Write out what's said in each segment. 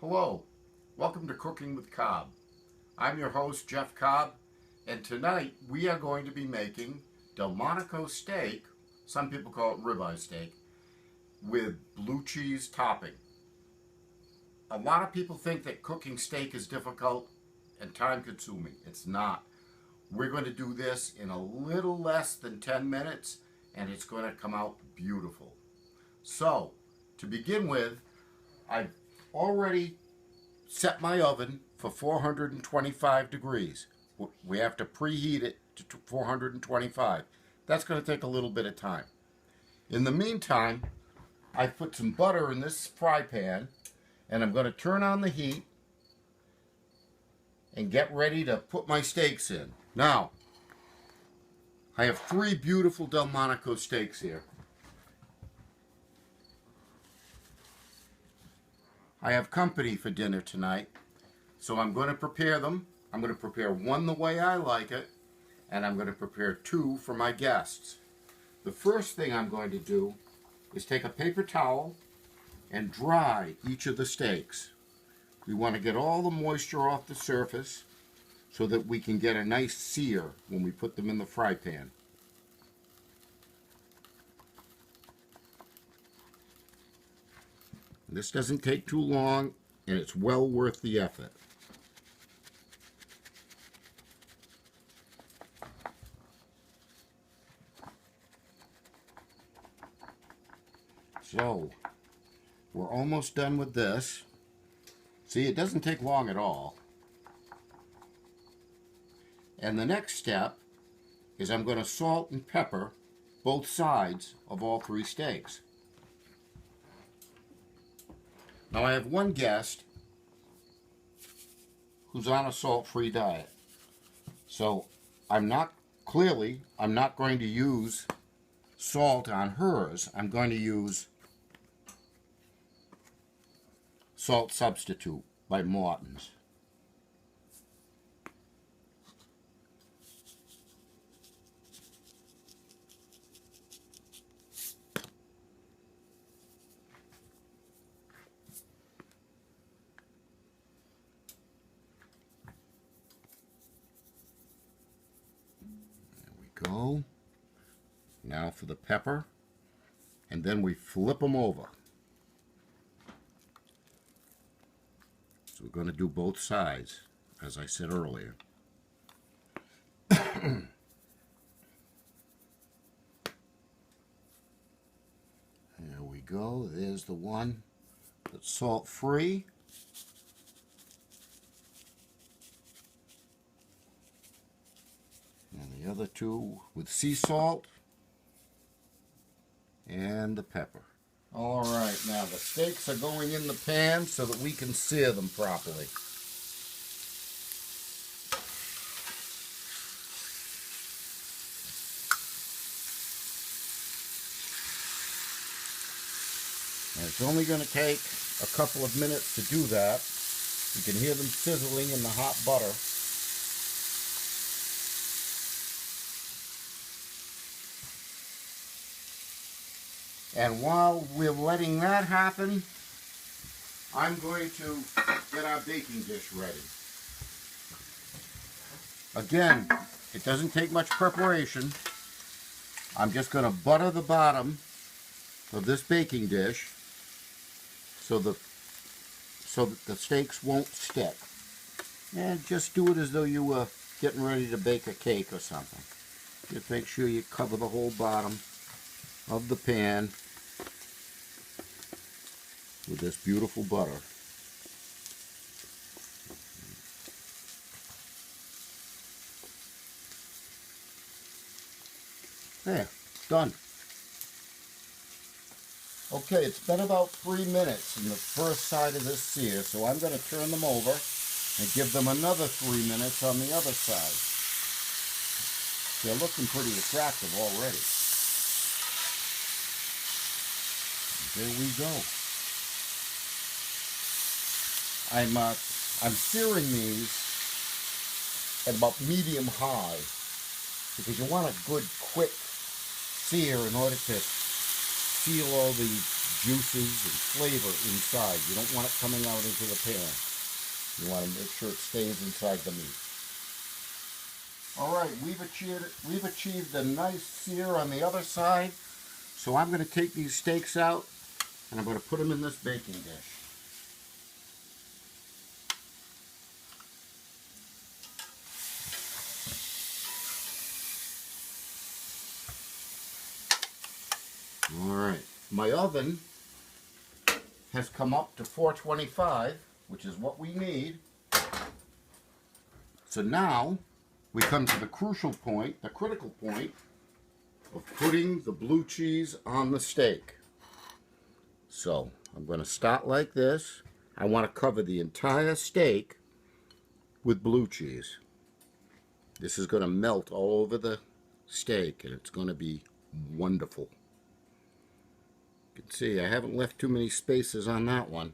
Hello, welcome to Cooking with Cobb. I'm your host, Jeff Cobb, and tonight we are going to be making Delmonico steak, some people call it ribeye steak, with blue cheese topping. A lot of people think that cooking steak is difficult and time consuming. It's not. We're going to do this in a little less than 10 minutes and it's going to come out beautiful. So, to begin with, I've already set my oven for 425 degrees. We have to preheat it to 425. That's going to take a little bit of time. In the meantime, I put some butter in this fry pan and I'm going to turn on the heat and get ready to put my steaks in. Now, I have 3 beautiful Delmonico steaks here. I have company for dinner tonight, so I'm going to prepare them. I'm going to prepare one the way I like it, and I'm going to prepare 2 for my guests. The first thing I'm going to do is take a paper towel and dry each of the steaks. We want to get all the moisture off the surface so that we can get a nice sear when we put them in the fry pan. This doesn't take too long, and it's well worth the effort. So, we're almost done with this. See, it doesn't take long at all. And the next step is I'm going to salt and pepper both sides of all 3 steaks. Now I have one guest who's on a salt-free diet. So I'm not going to use salt on hers. I'm going to use Salt Substitute by Morton's. There we go. Now for the pepper, and then we flip them over. So we're going to do both sides, as I said earlier. There we go. There's the one that's salt-free. And the other 2 with sea salt and the pepper. All right, now the steaks are going in the pan so that we can sear them properly. And it's only going to take a couple of minutes to do that. You can hear them sizzling in the hot butter. And while we're letting that happen, I'm going to get our baking dish ready. Again, it doesn't take much preparation. I'm just going to butter the bottom of this baking dish so that the steaks won't stick. And just do it as though you were getting ready to bake a cake or something. Just make sure you cover the whole bottom of the pan with this beautiful butter. There, done. Okay, it's been about 3 minutes in the first side of this sear, so I'm going to turn them over and give them another 3 minutes on the other side. They're looking pretty attractive already. There we go. I'm searing these at about medium high because you want a good quick sear in order to seal all the juices and flavor inside. You don't want it coming out into the pan. You want to make sure it stays inside the meat. All right, we've achieved a nice sear on the other side. So I'm going to take these steaks out and I'm going to put them in this baking dish. All right, my oven has come up to 425, which is what we need. So now we come to the crucial point, the critical point of putting the blue cheese on the steak. So I'm going to start like this. I want to cover the entire steak with blue cheese. This is going to melt all over the steak and it's going to be wonderful. You can see I haven't left too many spaces on that one.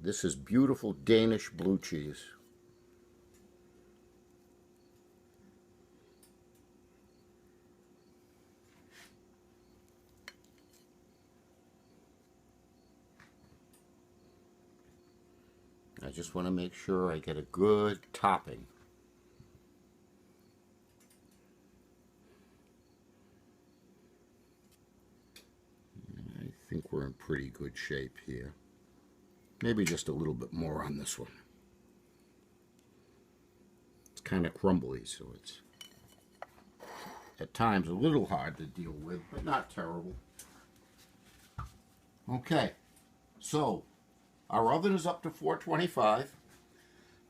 This is beautiful Danish blue cheese. I just want to make sure I get a good topping. I think we're in pretty good shape here. Maybe just a little bit more on this one. It's kind of crumbly, so it's at times a little hard to deal with, but not terrible. Okay, so our oven is up to 425.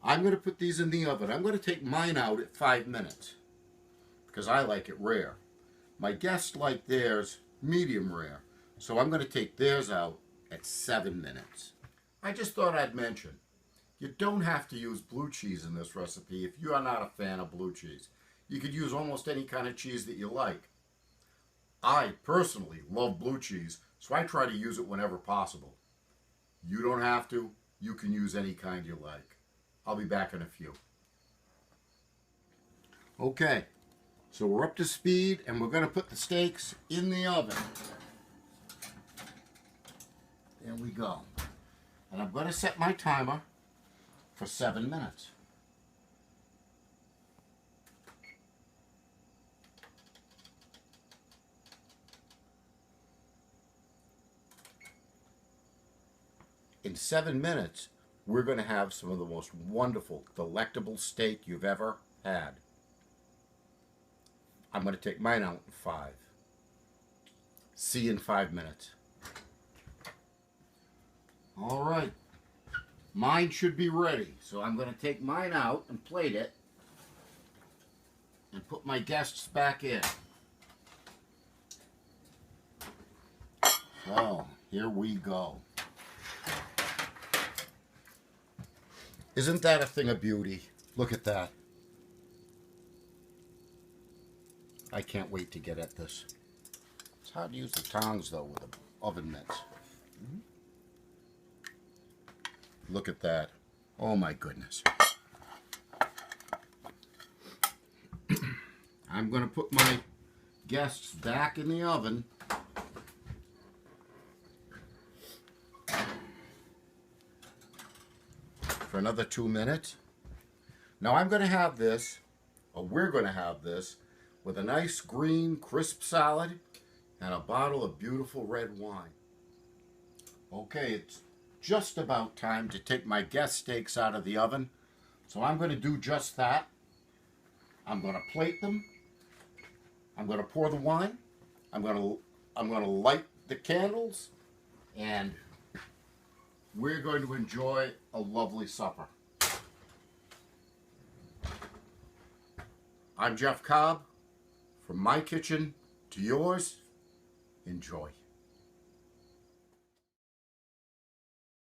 I'm going to put these in the oven. I'm going to take mine out at 5 minutes because I like it rare. My guests like theirs medium rare, so I'm going to take theirs out at 7 minutes. I just thought I'd mention, you don't have to use blue cheese in this recipe if you are not a fan of blue cheese. You could use almost any kind of cheese that you like. I personally love blue cheese, so I try to use it whenever possible. You don't have to. You can use any kind you like. I'll be back in a few. Okay, so we're up to speed and we're going to put the steaks in the oven. There we go. And I'm going to set my timer for 7 minutes. In 7 minutes, we're going to have some of the most wonderful, delectable steak you've ever had. I'm going to take mine out in 5. See you in 5 minutes. All right, mine should be ready. So I'm going to take mine out and plate it and put my guests back in. So here we go. Isn't that a thing of beauty? Look at that. I can't wait to get at this. It's hard to use the tongs though with the oven mitts. Look at that. Oh my goodness. I'm going to put my guests back in the oven. For another 2 minutes. Now I'm going to have this, or we're going to have this, with a nice green crisp salad and a bottle of beautiful red wine. Okay, it's just about time to take my guest steaks out of the oven. So I'm going to do just that. I'm going to plate them. I'm going to pour the wine. I'm going to light the candles, and we're going to enjoy a lovely supper. I'm Jeff Cobb. From my kitchen to yours, enjoy.